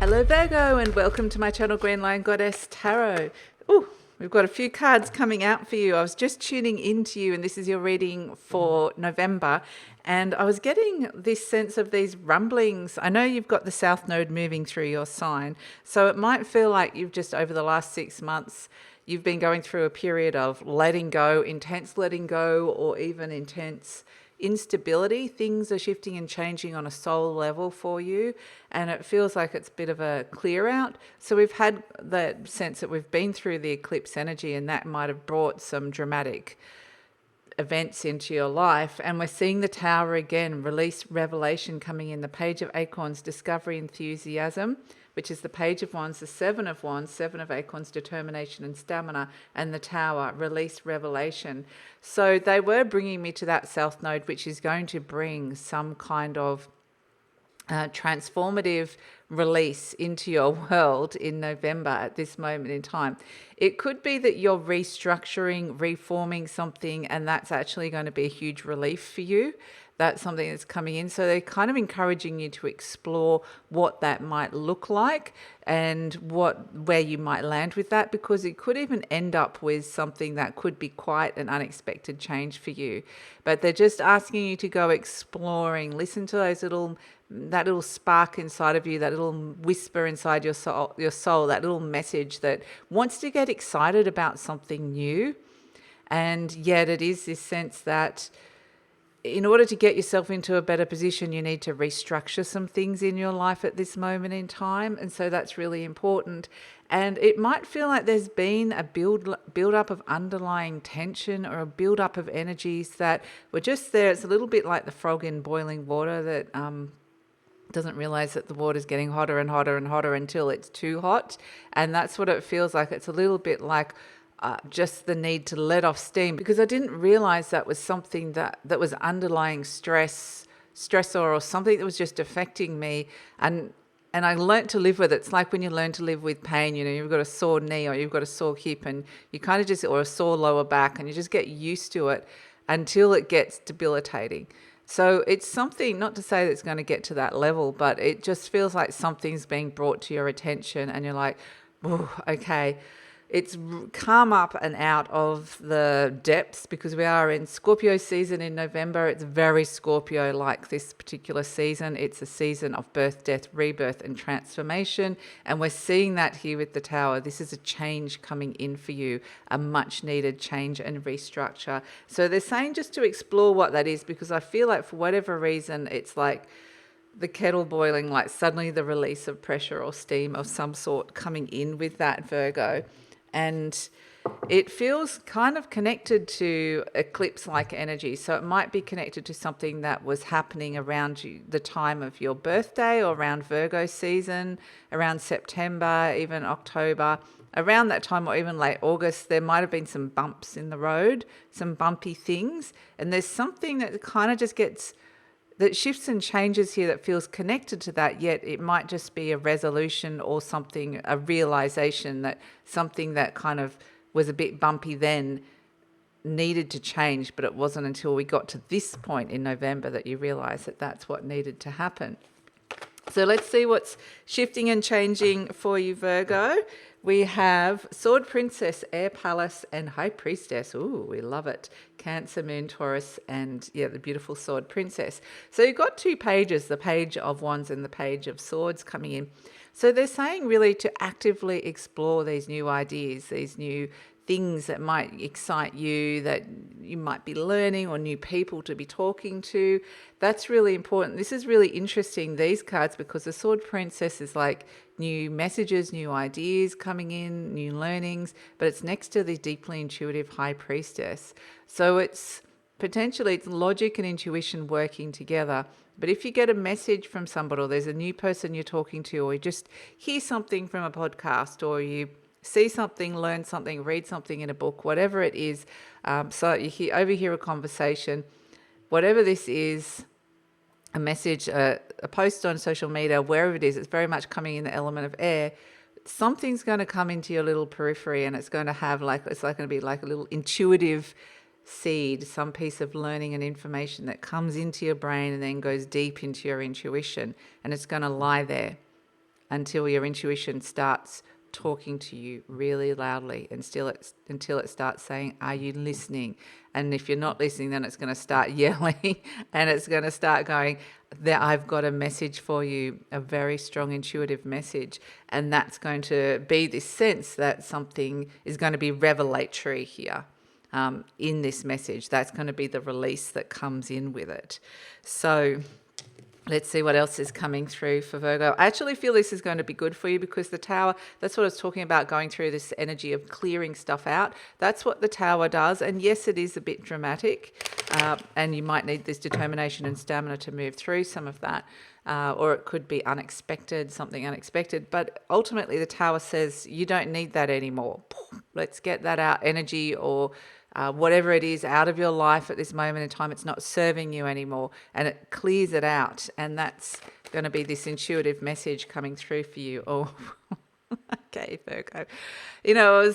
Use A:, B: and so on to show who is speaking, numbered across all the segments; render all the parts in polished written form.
A: Hello Virgo, and welcome to my channel GreenLion Goddess Tarot. Ooh, we've got a few cards coming out for you. I was just tuning into you, and this is your reading for November, and I was getting this sense of these rumblings. I know you've got the South Node moving through your sign, so it might feel like you've just over the last 6 months you've been going through a period of letting go, intense letting go, or even intense instability. Things are shifting and changing on a soul level for you, and it feels like it's a bit of a clear out. So we've had that sense that we've been through the eclipse energy, and that might have brought some dramatic events into your life. And we're seeing the Tower again, release, revelation coming in, the Page of Acorns, discovery, enthusiasm, which is the Page of Wands, the Seven of Wands, Seven of Acorns, determination and stamina, and the Tower, release, revelation. So they were bringing me to that South Node, which is going to bring some kind of transformative release into your world in November at this moment in time. It could be that you're restructuring, reforming something, and that's actually going to be a huge relief for you. That's something that's coming in. So they're kind of encouraging you to explore what that might look like and where you might land with that, because it could even end up with something that could be quite an unexpected change for you. But they're just asking you to go exploring, listen to that little spark inside of you, that little whisper inside your soul, that little message that wants to get excited about something new. And yet it is this sense that in order to get yourself into a better position, you need to restructure some things in your life at this moment in time. And so that's really important. And it might feel like there's been a build up of underlying tension or a build up of energies that were just there. It's a little bit like the frog in boiling water that doesn't realize that the water's getting hotter and hotter and hotter until it's too hot. And that's what it feels like. It's a little bit like just the need to let off steam, because I didn't realize that was something that was underlying stressor or something that was just affecting me. And I learned to live with it. It's like when you learn to live with pain, you've got a sore knee or you've got a sore hip, and you kind of or a sore lower back, and you just get used to it until it gets debilitating. So it's something, not to say that it's going to get to that level, but it just feels like something's being brought to your attention and you're like, oh, okay. It's come up and out of the depths, because we are in Scorpio season in November. It's very Scorpio-like, this particular season. It's a season of birth, death, rebirth, and transformation. And we're seeing that here with the Tower. This is a change coming in for you, a much-needed change and restructure. So they're saying just to explore what that is, because I feel like for whatever reason, it's like the kettle boiling, like suddenly the release of pressure or steam of some sort coming in with that, Virgo. And it feels kind of connected to eclipse-like energy. So it might be connected to something that was happening around you, the time of your birthday, or around Virgo season, around September, even October. Around that time, or even late August, there might have been some bumps in the road, some bumpy things. And there's something that kind of just that shifts and changes here that feels connected to that, yet it might just be a resolution or something, a realization that something that kind of was a bit bumpy then needed to change, but it wasn't until we got to this point in November that you realize that that's what needed to happen. So let's see what's shifting and changing for you, Virgo. We have Sword Princess, Air Palace, and High Priestess. Ooh, we love it. Cancer, Moon, Taurus, and the beautiful Sword Princess. So you've got two pages, the Page of Wands and the Page of Swords coming in. So they're saying really to actively explore these new ideas, these new things that might excite you, that you might be learning, or new people to be talking to. That's really important. This is really interesting, these cards, because the Sword Princess is like new messages, new ideas coming in, new learnings, but it's next to the deeply intuitive High Priestess. So it's potentially it's logic and intuition working together. But if you get a message from somebody, or there's a new person you're talking to, or you just hear something from a podcast, or you see something, learn something, read something in a book, whatever it is, so you overhear a conversation, whatever this is, a message, a post on social media, wherever it is, it's very much coming in the element of air. Something's going to come into your little periphery, and it's going to have it's going to be like a little intuitive seed, some piece of learning and information that comes into your brain and then goes deep into your intuition, and it's going to lie there. until your intuition starts talking to you really loudly, and until it starts saying, are you listening? And if you're not listening, then it's going to start yelling and it's going to start going, that I've got a message for you, a very strong intuitive message. And that's going to be this sense that something is going to be revelatory here. In this message, that's going to be the release that comes in with it. So let's see what else is coming through for Virgo. I actually feel this is going to be good for you, because the Tower, that's what I was talking about, going through this energy of clearing stuff out. That's what the Tower does. And yes, it is a bit dramatic, and you might need this determination and stamina to move through some of that. Or it could be unexpected, something unexpected. But ultimately, the Tower says you don't need that anymore. Let's get that out, energy or whatever it is, out of your life at this moment in time. It's not serving you anymore, and it clears it out. And that's going to be this intuitive message coming through for you. Oh, okay, Virgo. You know,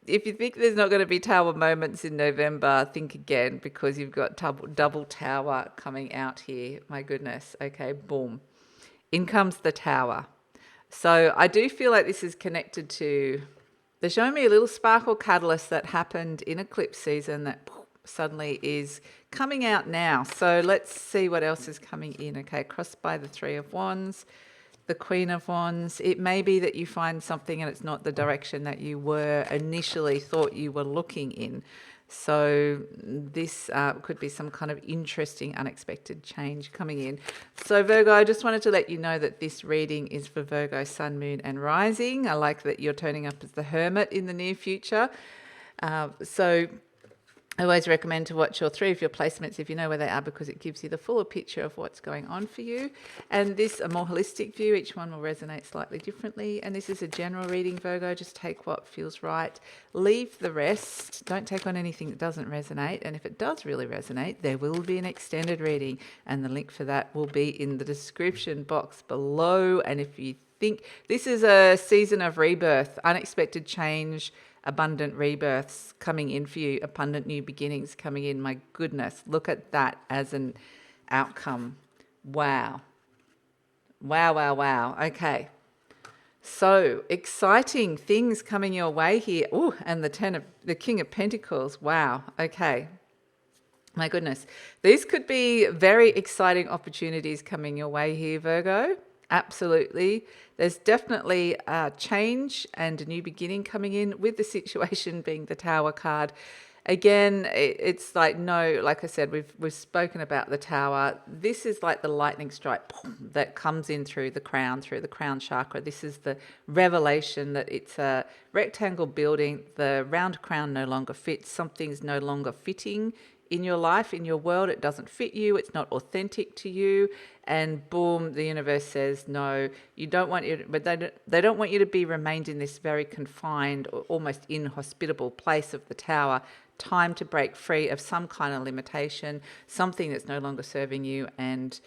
A: if you think there's not going to be Tower moments in November, think again, because you've got double Tower coming out here. My goodness. Okay, boom. In comes the Tower. So I do feel like this is connected to... They're showing me a little sparkle catalyst that happened in eclipse season that suddenly is coming out now. So let's see what else is coming in. Okay, crossed by the Three of Wands, the Queen of Wands. It may be that you find something and it's not the direction that you were initially thought you were looking in. So this could be some kind of interesting, unexpected change coming in. So Virgo, I just wanted to let you know that this reading is for Virgo, Sun, Moon and Rising. I like that you're turning up as the Hermit in the near future. So I always recommend to watch all three of your placements if you know where they are, because it gives you the fuller picture of what's going on for you. And this, a more holistic view, each one will resonate slightly differently. And this is a general reading, Virgo. Just take what feels right. Leave the rest. Don't take on anything that doesn't resonate. And if it does really resonate, there will be an extended reading. And the link for that will be in the description box below. And if you think this is a season of rebirth, unexpected change, abundant rebirths coming in for you, abundant new beginnings coming in. My goodness, look at that as an outcome. Wow. Wow, wow, wow. Okay. So exciting things coming your way here. Oh, and the King of Pentacles. Wow. Okay. My goodness. These could be very exciting opportunities coming your way here, Virgo. Absolutely. There's definitely a change and a new beginning coming in, with the situation being the Tower card. Again, it's like, no, like I said, we've spoken about the Tower. This is like the lightning strike that comes in through the crown chakra. This is the revelation that it's a rectangle building. The round crown no longer fits. Something's no longer fitting in your life, in your world. It doesn't fit you. It's not authentic to you. And boom, the universe says, no, you don't want you, but they don't want you to be remained in this very confined or almost inhospitable place of the Tower. Time to break free of some kind of limitation, something that's no longer serving you. And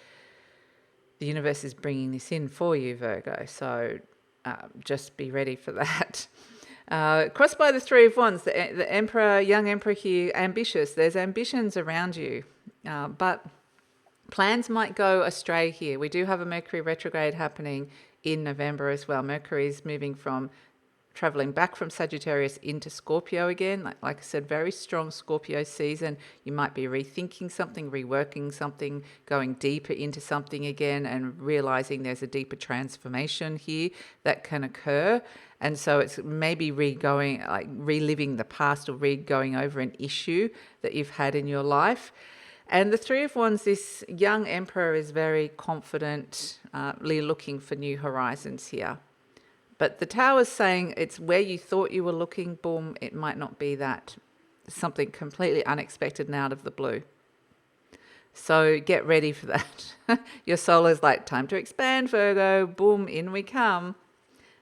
A: the universe is bringing this in for you, Virgo. So just be ready for that. Crossed by the Three of Wands, the Emperor, young Emperor here, ambitious. There's ambitions around you, but plans might go astray here. We do have a Mercury retrograde happening in November as well. Mercury is moving from traveling back from Sagittarius into Scorpio again. Like I said, very strong Scorpio season. You might be rethinking something, reworking something, going deeper into something again, and realizing there's a deeper transformation here that can occur. And so it's maybe reliving the past, or going over an issue that you've had in your life. And the Three of Wands, this young Emperor is very confidently looking for new horizons here. But the Tower's saying it's where you thought you were looking, boom, it might not be that. Something completely unexpected and out of the blue. So get ready for that. Your soul is like, time to expand, Virgo. Boom, in we come.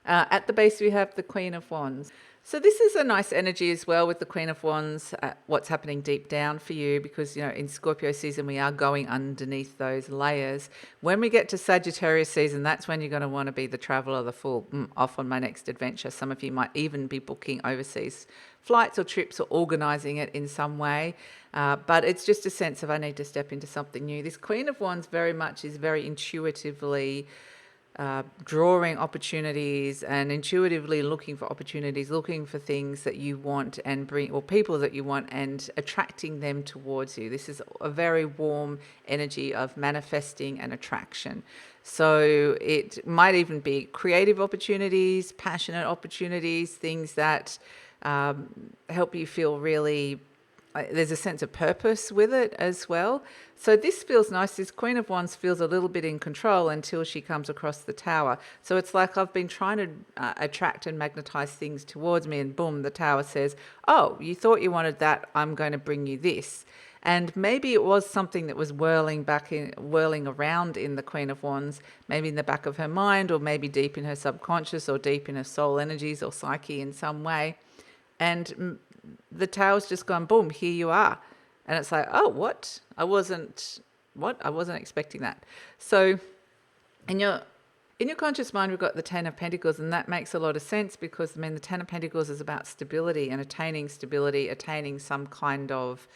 A: At the base, we have the Queen of Wands. So this is a nice energy as well with the Queen of Wands, what's happening deep down for you, because, you know, in Scorpio season, we are going underneath those layers. When we get to Sagittarius season, that's when you're going to want to be the traveler, the fool, off on my next adventure. Some of you might even be booking overseas flights or trips or organizing it in some way. But it's just a sense of, I need to step into something new. This Queen of Wands very much is very intuitively drawing opportunities and intuitively looking for opportunities, looking for things that you want and bring, or people that you want, and attracting them towards you. This is a very warm energy of manifesting and attraction. So it might even be creative opportunities, passionate opportunities, things that help you feel really, there's a sense of purpose with it as well. So this feels nice. This Queen of Wands feels a little bit in control until she comes across the Tower. So it's like I've been trying to attract and magnetize things towards me, and boom, the Tower says, oh, you thought you wanted that, I'm going to bring you this. And maybe it was something that was whirling around in the Queen of Wands, maybe in the back of her mind, or maybe deep in her subconscious, or deep in her soul energies or psyche in some way. And the Tower's just gone, boom, here you are. And it's like, oh, what? I wasn't expecting that. So in your conscious mind, we've got the Ten of Pentacles, and that makes a lot of sense because, the Ten of Pentacles is about stability and attaining stability, attaining some kind of,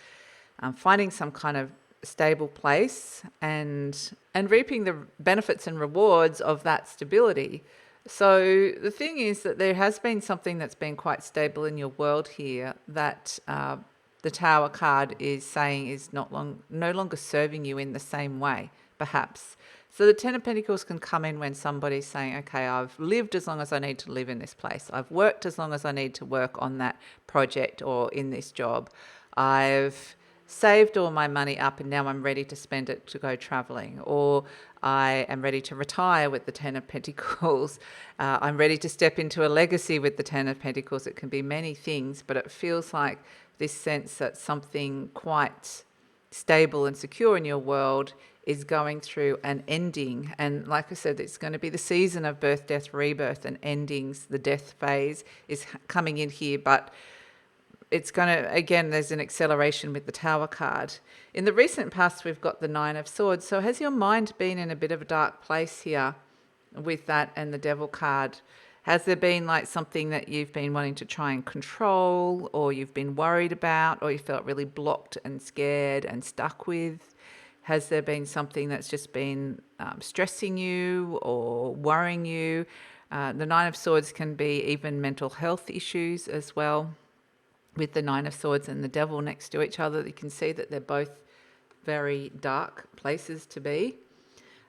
A: finding some kind of stable place and reaping the benefits and rewards of that stability. So the thing is that there has been something that's been quite stable in your world here that the Tower card is saying is no longer serving you in the same way, perhaps. So the Ten of Pentacles can come in when somebody's saying, okay, I've lived as long as I need to live in this place. I've worked as long as I need to work on that project or in this job. I've saved all my money up and now I'm ready to spend it to go traveling, or I am ready to retire with the Ten of Pentacles. I'm ready to step into a legacy with the Ten of Pentacles. It can be many things, but it feels like this sense that something quite stable and secure in your world is going through an ending. And like I said, it's going to be the season of birth, death, rebirth, and endings. The death phase is coming in here, but it's going to, again, there's an acceleration with the Tower card. In the recent past, we've got the Nine of Swords. So has your mind been in a bit of a dark place here with that and the Devil card? Has there been like something that you've been wanting to try and control, or you've been worried about, or you felt really blocked and scared and stuck with? Has there been something that's just been stressing you or worrying you? The Nine of Swords can be even mental health issues as well. With the Nine of Swords and the Devil next to each other, you can see that they're both very dark places to be.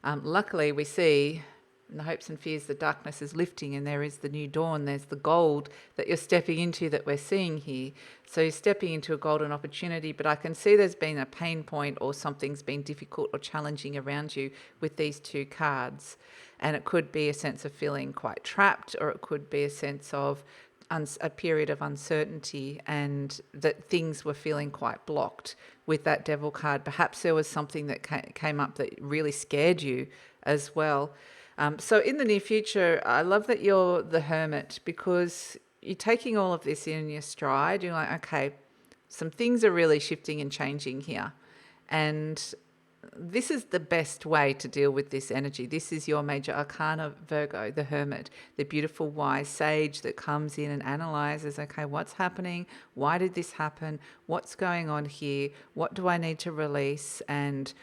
A: Luckily, we see in the hopes and fears, the darkness is lifting and there is the new dawn. There's the gold that you're stepping into that we're seeing here. So you're stepping into a golden opportunity, but I can see there's been a pain point or something's been difficult or challenging around you with these two cards. And it could be a sense of feeling quite trapped, or it could be a sense of a period of uncertainty and that things were feeling quite blocked with that Devil card. Perhaps there was something that came up that really scared you as well. So in the near future, I love that you're the Hermit, because you're taking all of this in your stride. You're like, okay, some things are really shifting and changing here. And this is the best way to deal with this energy. This is your major arcana, Virgo, the Hermit, the beautiful wise sage that comes in and analyzes, okay, what's happening? Why did this happen? What's going on here? What do I need to release? And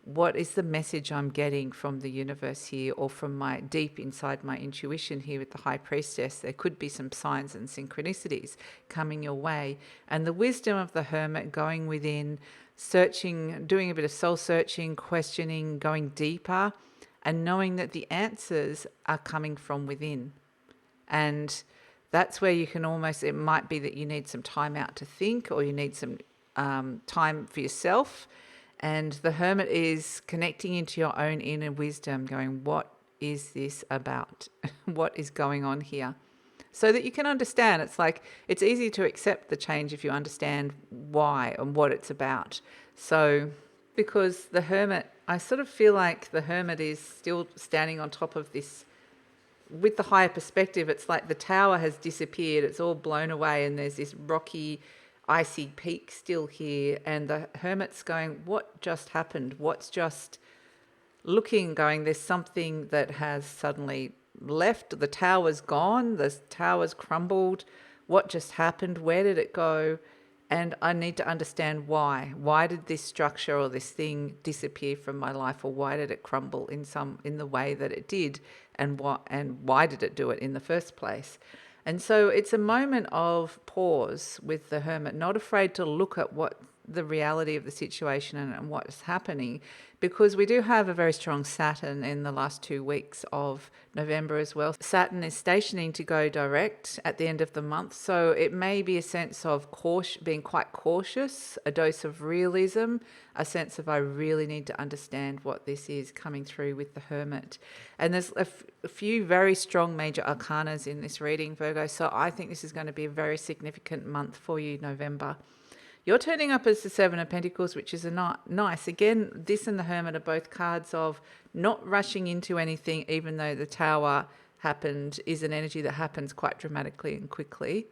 A: what is the message I'm getting from the universe here, or from my deep inside my intuition here with the High Priestess? There could be some signs and synchronicities coming your way. And the wisdom of the Hermit, going within, searching, doing a bit of soul searching, questioning, going deeper, and knowing that the answers are coming from within. And that's where you can almost, it might be that you need some time out to think, or you need some time for yourself. And the Hermit is connecting into your own inner wisdom, going, what is this about? What is going on here? So that you can understand. It's like, it's easy to accept the change if you understand why and what it's about. So, because the Hermit, I sort of feel like the Hermit is still standing on top of this, with the higher perspective. It's like the tower has disappeared, it's all blown away, and there's this rocky, icy peak still here, and the Hermit's going, what just happened? What's just looking, going, there's something that has suddenly left. The tower's gone, the tower's crumbled. What just happened? Where did it go? And I need to understand why. Why did this structure or this thing disappear from my life, or why did it crumble in the way that it did, and why did it do it in the first place? And so it's a moment of pause with the Hermit, not afraid to look at what the reality of the situation and what's happening, because we do have a very strong Saturn in the last 2 weeks of November as well. Saturn is stationing to go direct at the end of the month, so it may be a sense of being quite cautious, a dose of realism, a sense of I really need to understand what this is coming through with the Hermit. And there's a few very strong major arcanas in this reading, Virgo, so I think this is going to be a very significant month for you, November. You're turning up as the Seven of Pentacles, which is nice. Again, this and the Hermit are both cards of not rushing into anything, even though the Tower happened, is an energy that happens quite dramatically and quickly.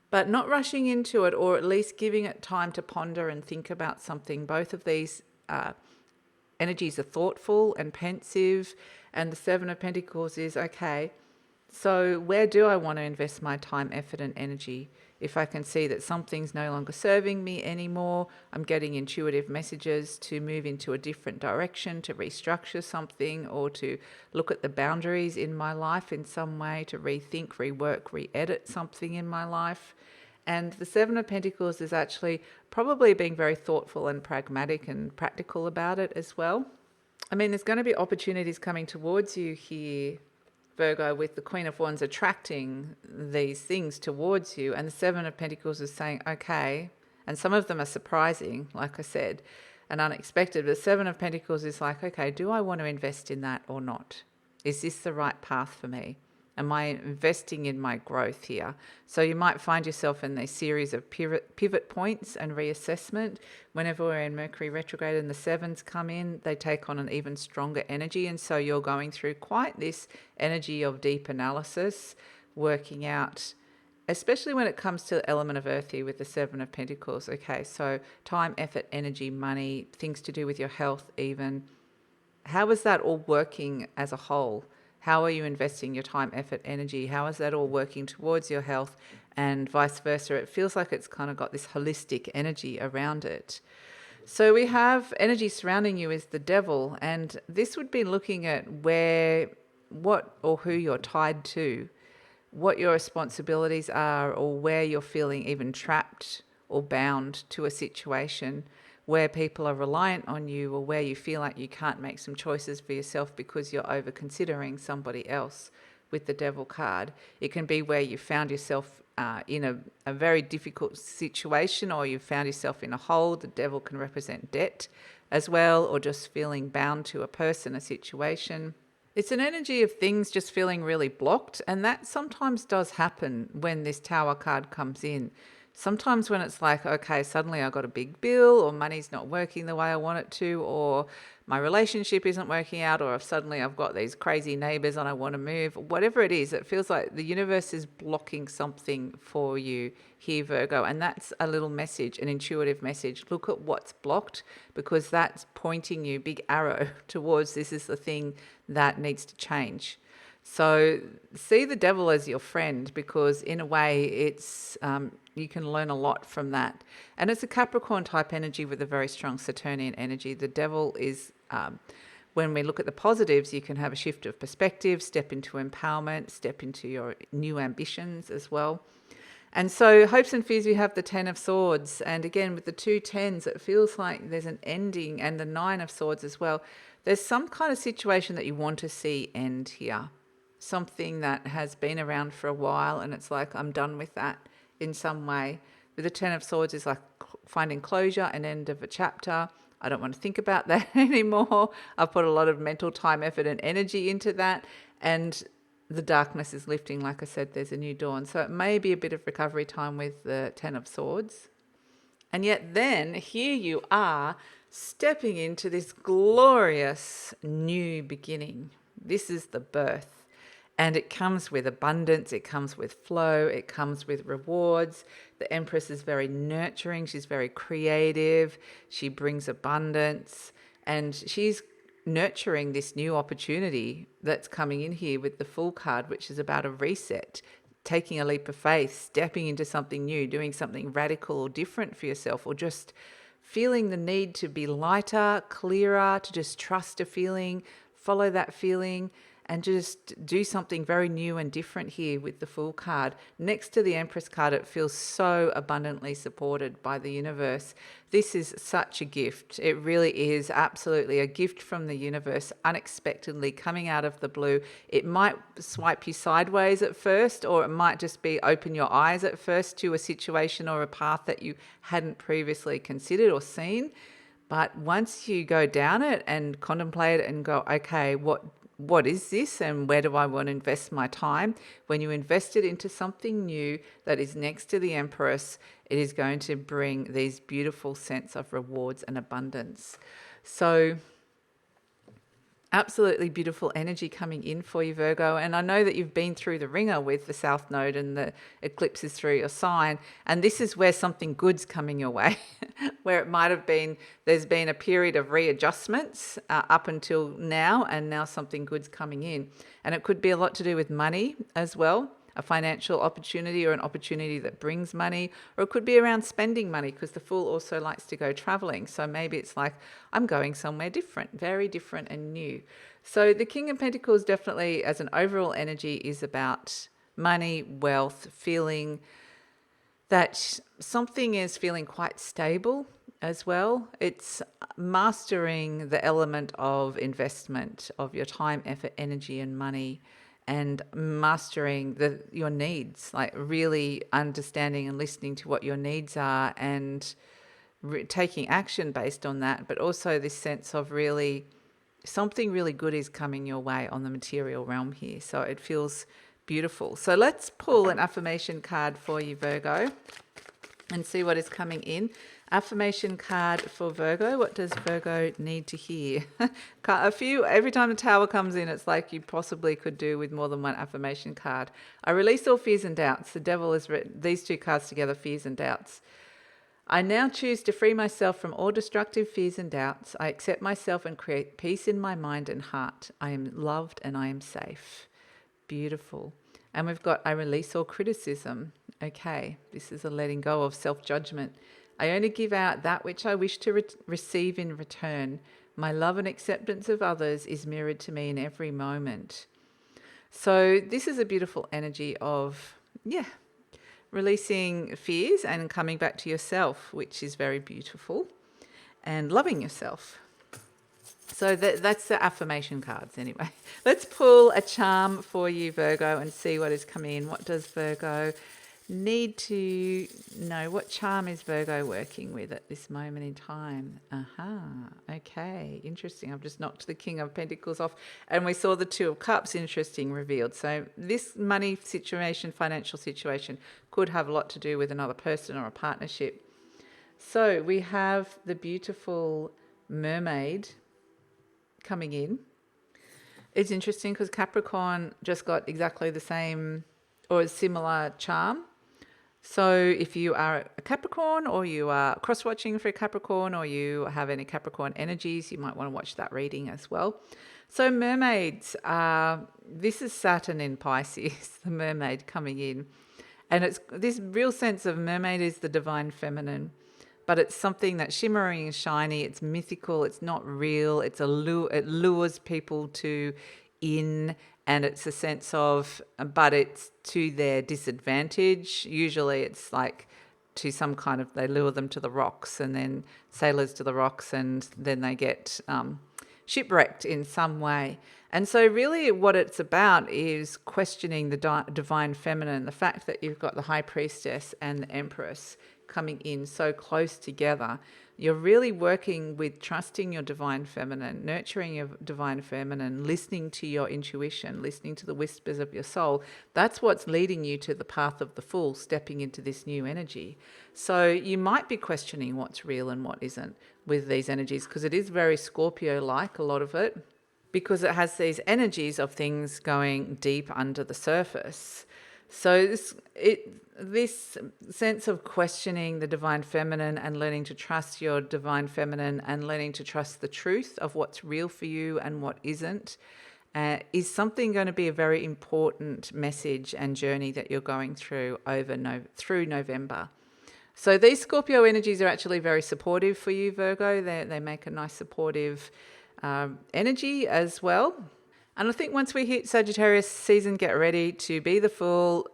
A: But not rushing into it, or at least giving it time to ponder and think about something. Both of these energies are thoughtful and pensive, and the Seven of Pentacles is, okay, so where do I want to invest my time, effort, and energy? If I can see that something's no longer serving me anymore, I'm getting intuitive messages to move into a different direction, to restructure something, or to look at the boundaries in my life in some way, to rethink, rework, re-edit something in my life. And the Seven of Pentacles is actually probably being very thoughtful and pragmatic and practical about it as well. I mean, there's going to be opportunities coming towards you here, Virgo, with the Queen of Wands attracting these things towards you, and the Seven of Pentacles is saying, okay, and some of them are surprising, like I said, and unexpected, but the Seven of Pentacles is like, okay, do I want to invest in that or not? Is this the right path for me? Am I investing in my growth here? So you might find yourself in these series of pivot points and reassessment. Whenever we're in Mercury retrograde and the sevens come in, they take on an even stronger energy. And so you're going through quite this energy of deep analysis, working out, especially when it comes to the element of earth here with the Seven of Pentacles. Okay, so time, effort, energy, money, things to do with your health even. How is that all working as a whole? How are you investing your time, effort, energy? How is that all working towards your health, and vice versa? It feels like it's kind of got this holistic energy around it. So we have energy surrounding you is the Devil, and this would be looking at what or who you're tied to, what your responsibilities are, or where you're feeling even trapped or bound to a situation, where people are reliant on you, or where you feel like you can't make some choices for yourself because you're over considering somebody else with the Devil card. It can be where you found yourself in a very difficult situation, or you found yourself in a hole. The Devil can represent debt as well, or just feeling bound to a person, a situation. It's an energy of things just feeling really blocked, and that sometimes does happen when this Tower card comes in. Sometimes when it's like, okay, suddenly I got a big bill, or money's not working the way I want it to, or my relationship isn't working out, or if suddenly I've got these crazy neighbors and I want to move, whatever it is, it feels like the universe is blocking something for you here, Virgo. And that's a little message, an intuitive message. Look at what's blocked, because that's pointing you, big arrow, towards this is the thing that needs to change. So see the Devil as your friend, because in a way it's you can learn a lot from that. And it's a Capricorn type energy with a very strong Saturnian energy. The Devil is, when we look at the positives, you can have a shift of perspective, step into empowerment, step into your new ambitions as well. And so hopes and fears, we have the Ten of Swords. And again, with the two tens, it feels like there's an ending, and the Nine of Swords as well. There's some kind of situation that you want to see end here. Something that has been around for a while, and it's like, I'm done with that in some way. With the Ten of Swords is like finding closure, an end of a chapter. I don't want to think about that anymore. I've put a lot of mental time, effort, and energy into that. And the darkness is lifting. Like I said, there's a new dawn. So it may be a bit of recovery time with the Ten of Swords. And yet then here you are stepping into this glorious new beginning. This is the birth. And it comes with abundance, it comes with flow, it comes with rewards. The Empress is very nurturing, she's very creative, she brings abundance, and she's nurturing this new opportunity that's coming in here with the Fool card, which is about a reset. taking a leap of faith, stepping into something new, doing something radical or different for yourself, or just feeling the need to be lighter, clearer, to just trust a feeling, follow that feeling, and just do something very new and different here with the Fool card. Next to the Empress card, it feels so abundantly supported by the universe. This is such a gift. It really is absolutely a gift from the universe, unexpectedly coming out of the blue. It might swipe you sideways at first, or it might just be open your eyes at first to a situation or a path that you hadn't previously considered or seen. But once you go down it and contemplate it and go, okay, what is this and where do I want to invest my time? When you invest it into something new that is next to the Empress, it is going to bring these beautiful sense of rewards and abundance. So absolutely beautiful energy coming in for you, Virgo. And I know that you've been through the ringer with the South Node and the eclipses through your sign. And this is where something good's coming your way, where it might have been, there's been a period of readjustments up until now, and now something good's coming in. And it could be a lot to do with money as well, a financial opportunity or an opportunity that brings money, or it could be around spending money, because the Fool also likes to go traveling. So maybe it's like, I'm going somewhere different, very different and new. So the King of Pentacles definitely as an overall energy is about money, wealth, feeling that something is feeling quite stable as well. It's mastering the element of investment of your time, effort, energy and money, and mastering your needs, like really understanding and listening to what your needs are and taking action based on that. But also this sense of really something really good is coming your way on the material realm here. So it feels beautiful. So let's pull an affirmation card for you, Virgo, and see what is coming in. Affirmation card for Virgo. What does Virgo need to hear? Every time the Tower comes in, it's like you possibly could do with more than one affirmation card. I release all fears and doubts. The Devil has written these two cards together, fears and doubts. I now choose to free myself from all destructive fears and doubts. I accept myself and create peace in my mind and heart. I am loved and I am safe. Beautiful. And we've got, I release all criticism. Okay, this is a letting go of self-judgment. I only give out that which I wish to receive in return. My love and acceptance of others is mirrored to me in every moment. So this is a beautiful energy of, releasing fears and coming back to yourself, which is very beautiful, and loving yourself. So that's the affirmation cards anyway. Let's pull a charm for you, Virgo, and see what is coming in. What does Virgo need to know? What charm is Virgo working with at this moment in time? Okay, interesting. I've just knocked the King of Pentacles off and we saw the Two of Cups, interesting, revealed. So this money situation, financial situation could have a lot to do with another person or a partnership. So we have the beautiful Mermaid coming in. It's interesting because Capricorn just got exactly the same or a similar charm. So if you are a Capricorn, or you are cross-watching for a Capricorn, or you have any Capricorn energies, you might want to watch that reading as well. So mermaids, this is Saturn in Pisces, the mermaid coming in. And it's this real sense of mermaid is the divine feminine, but it's something that's shimmering and shiny. It's mythical. It's not real. It lures people in. And it's a sense of, but it's to their disadvantage. Usually it's like to some kind of, they lure them to the rocks and then sailors to the rocks, and then they get shipwrecked in some way. And so really what it's about is questioning the divine feminine, the fact that you've got the High Priestess and the Empress coming in so close together. You're really working with trusting your divine feminine, nurturing your divine feminine, listening to your intuition, listening to the whispers of your soul. That's what's leading you to the path of the Fool, stepping into this new energy. So you might be questioning what's real and what isn't with these energies, because it is very Scorpio-like, a lot of it, because it has these energies of things going deep under the surface. So this sense of questioning the divine feminine and learning to trust your divine feminine and learning to trust the truth of what's real for you and what isn't, is something going to be a very important message and journey that you're going through through November. So these Scorpio energies are actually very supportive for you, Virgo. They make a nice supportive energy as well. And I think once we hit Sagittarius season, get ready to be the Fool,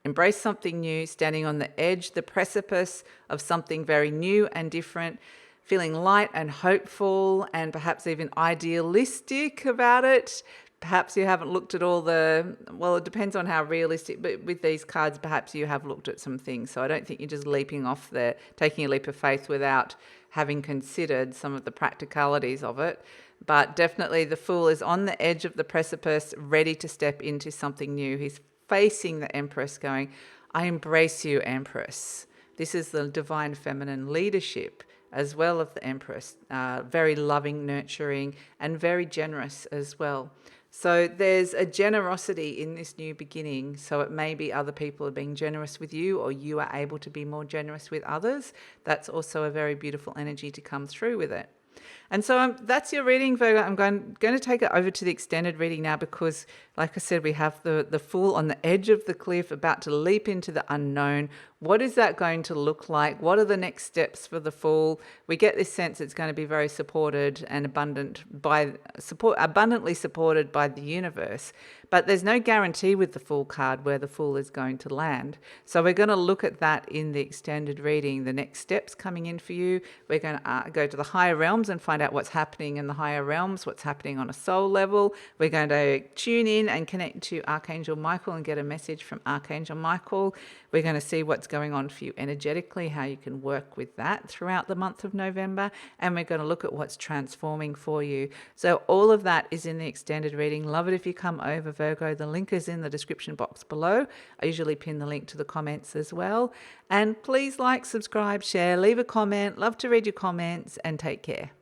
A: embrace something new, standing on the edge, the precipice of something very new and different, feeling light and hopeful and perhaps even idealistic about it. Perhaps you haven't looked at all it depends on how realistic, but with these cards, perhaps you have looked at some things. So I don't think you're just leaping off there, taking a leap of faith without having considered some of the practicalities of it. But definitely the Fool is on the edge of the precipice, ready to step into something new. He's facing the Empress going, I embrace you, Empress. This is the divine feminine leadership as well of the Empress, very loving, nurturing, and very generous as well. So there's a generosity in this new beginning. So it may be other people are being generous with you, or you are able to be more generous with others. That's also a very beautiful energy to come through with it. And so that's your reading, Virgo. I'm going to take it over to the extended reading now because, like I said, we have the Fool on the edge of the cliff about to leap into the unknown. What is that going to look like? What are the next steps for the Fool? We get this sense it's going to be very supported and abundantly supported by the universe. But there's no guarantee with the Fool card where the Fool is going to land. So we're going to look at that in the extended reading, the next steps coming in for you. We're going to go to the higher realms and find out what's happening in the higher realms, what's happening on a soul level. We're going to tune in and connect to Archangel Michael and get a message from Archangel Michael. We're going to see what's going on for you energetically, how you can work with that throughout the month of November. And we're going to look at what's transforming for you. So all of that is in the extended reading. Love it if you come over, Virgo. The link is in the description box below. I usually pin the link to the comments as well. And please like, subscribe, share, leave a comment. Love to read your comments, and take care.